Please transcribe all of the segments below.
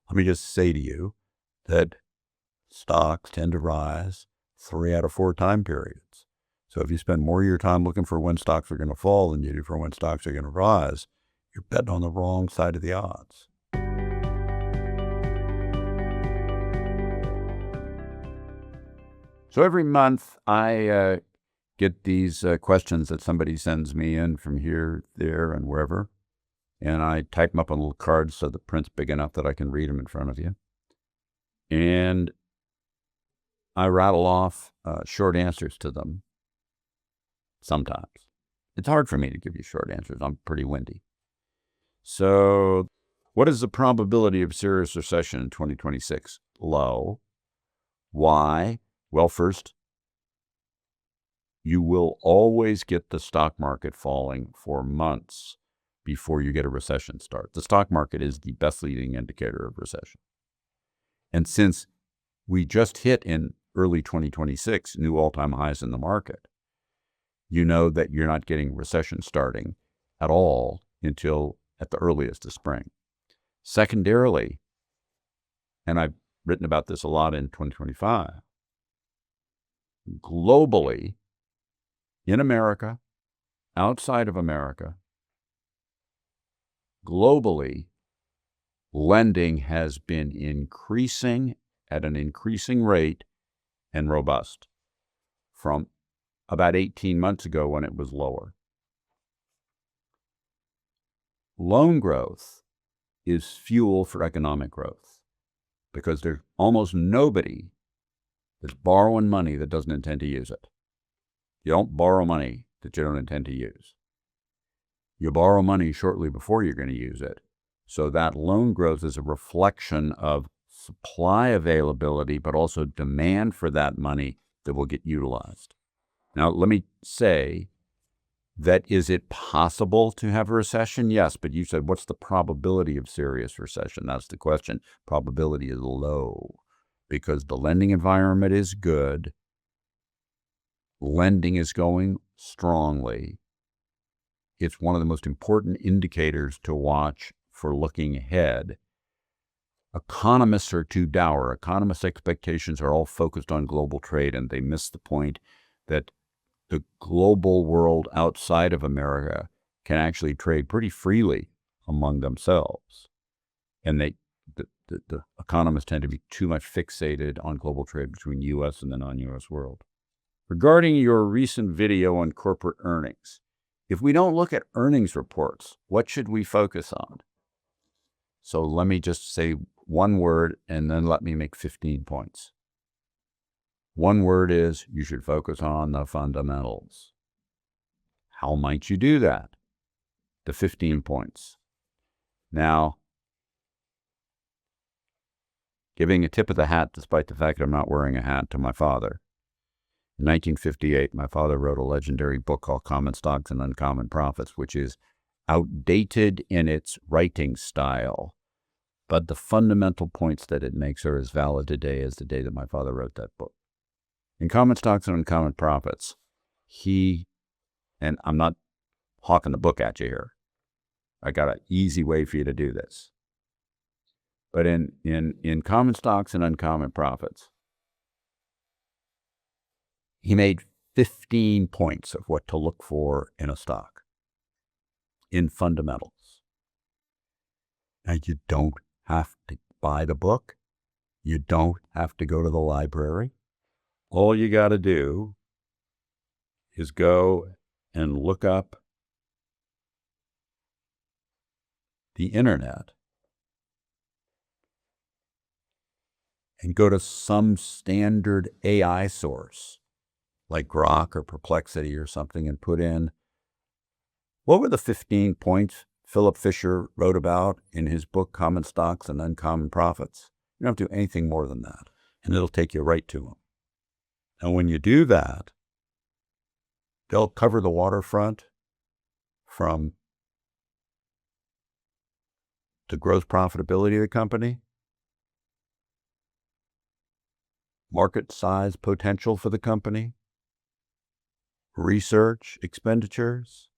Let me just say to you that stocks tend to rise 3 out of 4 time periods. So if you spend more of your time looking for when stocks are going to fall than you do for when stocks are going to rise, you're betting on the wrong side of the odds. So every month I get these questions that somebody sends me in from here, there, and wherever, and I type them up on little cards so the print's big enough that I can read them in front of you. And I rattle off short answers to them sometimes. It's hard for me to give you short answers. I'm pretty windy. So what is the probability of serious recession in 2026? Low. Why? Well, first, you will always get the stock market falling for months before you get a recession start. The stock market is the best leading indicator of recession. And since we just hit in early 2026 new all-time highs in the market, you know that you're not getting recession starting at all until at the earliest the spring. Secondarily, and I've written about this a lot in 2025, globally, in America, outside of America, globally, lending has been increasing at an increasing rate and robust from about 18 months ago when it was lower. Loan growth is fuel for economic growth because there's almost nobody that's borrowing money that doesn't intend to use it. You don't borrow money that you don't intend to use. You borrow money shortly before you're going to use it. So that loan growth is a reflection of supply availability, but also demand for that money that will get utilized. Now, let me say that is it possible to have a recession? Yes, but you said, what's the probability of serious recession? That's the question. Probability is low because the lending environment is good. Lending is going strongly. It's one of the most important indicators to watch for looking ahead. Economists are too dour. Economists' expectations are all focused on global trade, and they miss the point that the global world outside of America can actually trade pretty freely among themselves. And the economists tend to be too much fixated on global trade between U.S. and the non-U.S. world. Regarding your recent video on corporate earnings, if we don't look at earnings reports, what should we focus on? So let me just say one word and then let me make 15 points. One word is you should focus on the fundamentals. How might you do that? The 15 points. Now, giving a tip of the hat despite the fact that I'm not wearing a hat to my father. In 1958, my father wrote a legendary book called Common Stocks and Uncommon Profits, which is outdated in its writing style, but the fundamental points that it makes are as valid today as the day that my father wrote that book. In Common Stocks and Uncommon Profits, and I'm not hawking the book at you here. I got an easy way for you to do this. But in Common Stocks and Uncommon Profits, he made 15 points of what to look for in a stock, in fundamentals. Now, you don't have to buy the book. You don't have to go to the library. All you got to do is go and look up the internet and go to some standard AI source like Grok or Perplexity or something and put in, what were the 15 points Philip Fisher wrote about in his book, Common Stocks and Uncommon Profits? You don't have to do anything more than that, and it'll take you right to them. And when you do that, they'll cover the waterfront from the gross profitability of the company, market size potential for the company, research expenditures,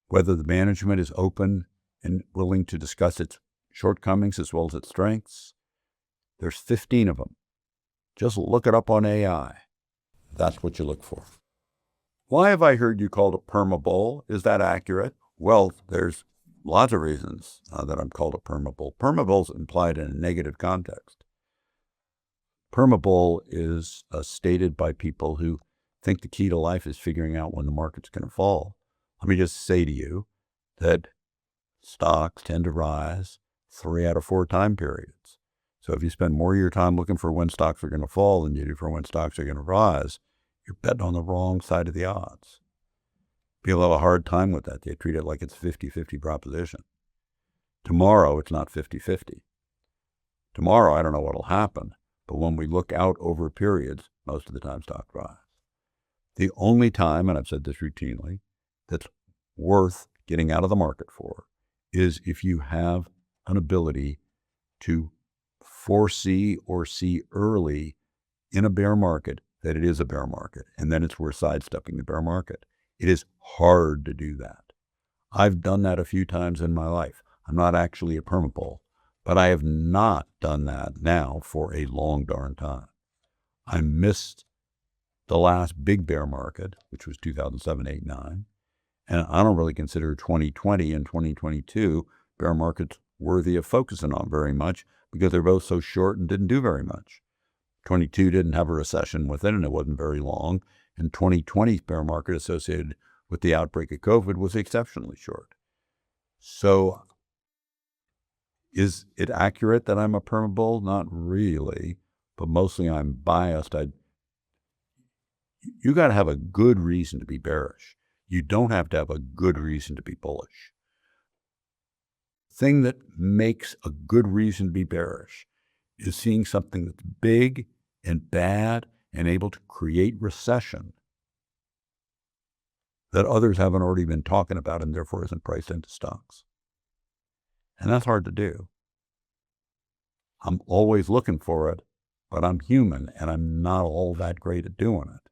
whether the management is open and willing to discuss its shortcomings as well as its strengths. There's 15 of them. Just look it up on AI. That's what you look for. Why have I heard you called a permabull? Is that accurate? Well, there's lots of reasons that I'm called a permabull. Permabull's implied in a negative context. Permabull is stated by people who think the key to life is figuring out when the market's going to fall. Let me just say to you that stocks tend to rise 3 out of 4 time periods. So if you spend more of your time looking for when stocks are going to fall than you do for when stocks are going to rise, you're betting on the wrong side of the odds. People have a hard time with that. They treat it like it's a 50-50 proposition. Tomorrow, it's not 50-50. Tomorrow, I don't know what will happen, but when we look out over periods, most of the time stocks rise. The only time, and I've said this routinely, that's worth getting out of the market for is if you have an ability to foresee or see early in a bear market that it is a bear market, and then it's worth sidestepping the bear market. It is hard to do that. I've done that a few times in my life. I'm not actually a permabull, but I have not done that now for a long darn time. I missed the last big bear market, which was 2007, 8, 9. And I don't really consider 2020 and 2022 bear markets worthy of focusing on very much because they're both so short and didn't do very much. 22 didn't have a recession with it, and it wasn't very long. And 2020's bear market associated with the outbreak of COVID was exceptionally short. So is it accurate that I'm a permabull? Not really, but mostly I'm biased. You got to have a good reason to be bearish. You don't have to have a good reason to be bullish. The thing that makes a good reason to be bearish is seeing something that's big and bad and able to create recession that others haven't already been talking about and therefore isn't priced into stocks. And that's hard to do. I'm always looking for it, but I'm human and I'm not all that great at doing it.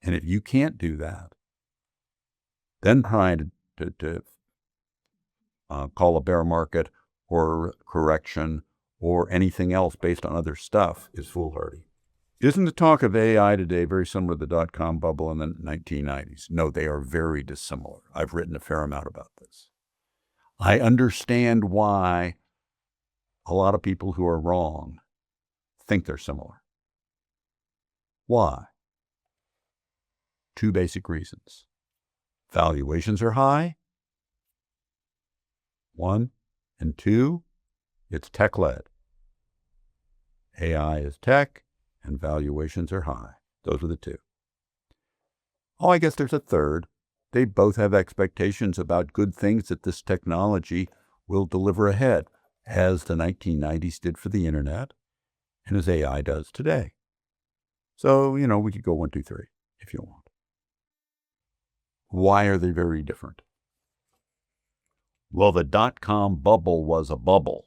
And if you can't do that, then trying to call a bear market or correction or anything else based on other stuff is foolhardy. Isn't the talk of AI today very similar to the dot-com bubble in the 1990s? No, they are very dissimilar. I've written a fair amount about this. I understand why a lot of people who are wrong think they're similar. Why? 2 basic reasons. Valuations are high, 1, and 2, it's tech-led. AI is tech, and valuations are high. Those are the 2. Oh, I guess there's a third. They both have expectations about good things that this technology will deliver ahead, as the 1990s did for the internet, and as AI does today. So, we could go 1, 2, 3 if you want. Why are they very different? Well, the dot-com bubble was a bubble.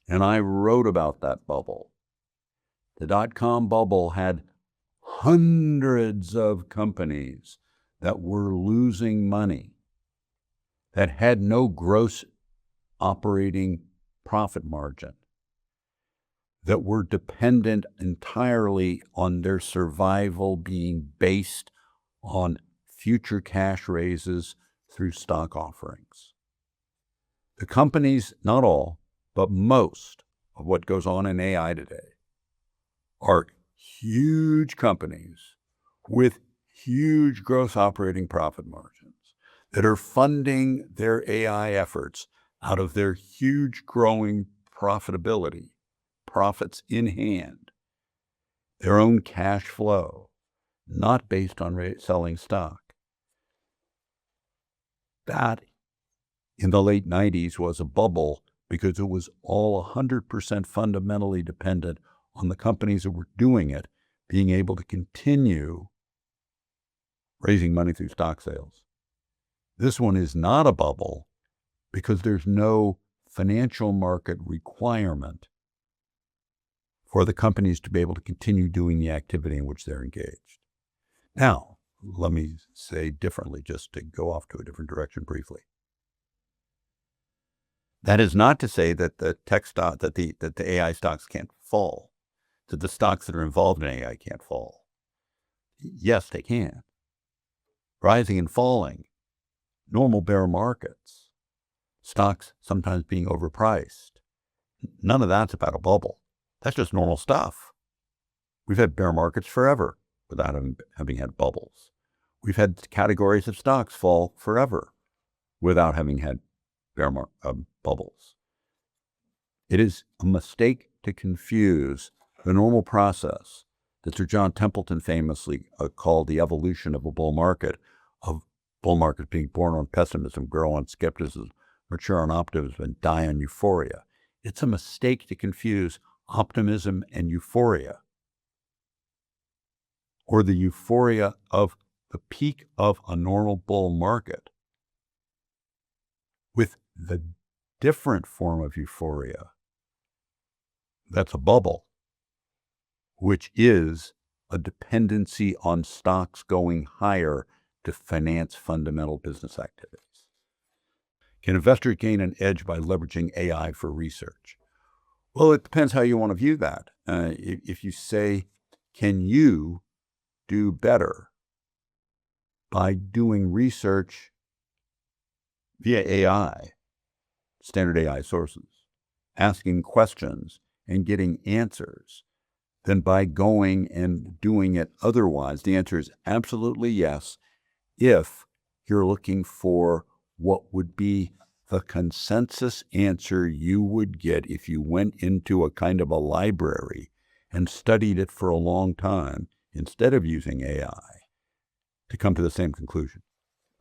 And I wrote about that bubble. The dot-com bubble had hundreds of companies that were losing money, that had no gross operating profit margin, that were dependent entirely on their survival being based on future cash raises through stock offerings. The companies, not all, but most of what goes on in AI today are huge companies with huge gross operating profit margins that are funding their AI efforts out of their huge growing profitability, profits in hand, their own cash flow, not based on selling stock. That, in the late 90s, was a bubble because it was all 100% fundamentally dependent on the companies that were doing it being able to continue raising money through stock sales. This one is not a bubble because there's no financial market requirement for the companies to be able to continue doing the activity in which they're engaged. Now, let me say differently, just to go off to a different direction briefly. That is not to say that the tech stock, that the AI stocks can't fall, that the stocks that are involved in AI can't fall. Yes, they can. Rising and falling, normal bear markets, stocks sometimes being overpriced. None of that's about a bubble. That's just normal stuff. We've had bear markets forever without having had bubbles. We've had categories of stocks fall forever without having had bubbles. It is a mistake to confuse the normal process that Sir John Templeton famously called the evolution of a bull market, of bull markets being born on pessimism, grow on skepticism, mature on optimism, and die on euphoria. It's a mistake to confuse optimism and euphoria, or the euphoria of the peak of a normal bull market, with the different form of euphoria that's a bubble, which is a dependency on stocks going higher to finance fundamental business activities. Can investors gain an edge by leveraging AI for research? Well, it depends how you want to view that. If you say, can you do better by doing research via AI, standard AI sources, asking questions and getting answers, than by going and doing it otherwise? The answer is absolutely yes, if you're looking for what would be the consensus answer you would get if you went into a kind of a library and studied it for a long time instead of using AI to come to the same conclusion.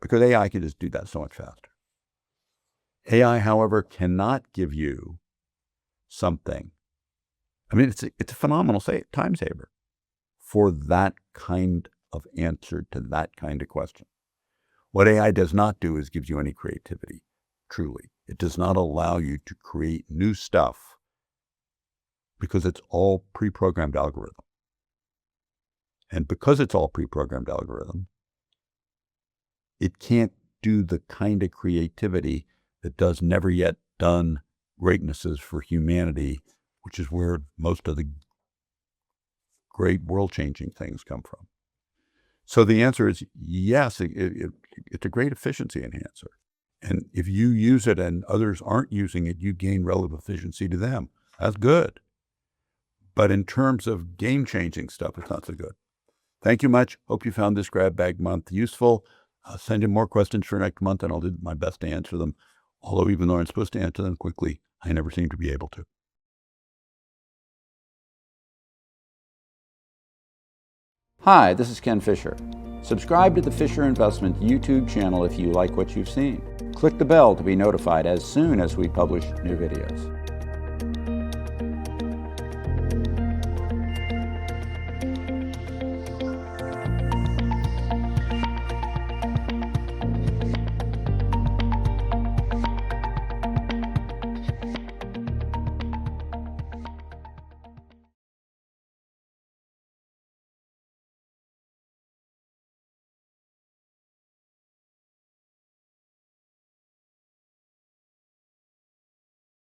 Because AI can just do that so much faster. AI, however, cannot give you something. I mean, it's a phenomenal time saver for that kind of answer to that kind of question. What AI does not do is gives you any creativity, truly. It does not allow you to create new stuff because it's all pre-programmed algorithm. And because it's all pre-programmed algorithm, it can't do the kind of creativity that does never yet done greatnesses for humanity, which is where most of the great world-changing things come from. So the answer is yes, it's a great efficiency enhancer. And if you use it and others aren't using it, you gain relative efficiency to them. That's good. But in terms of game-changing stuff, it's not so good. Thank you much. Hope you found this Grab Bag Month useful. Send in more questions for next month, and I'll do my best to answer them. Although even though I'm supposed to answer them quickly, I never seem to be able to. Hi, this is Ken Fisher. Subscribe to the Fisher Investment YouTube channel if you like what you've seen. Click the bell to be notified as soon as we publish new videos.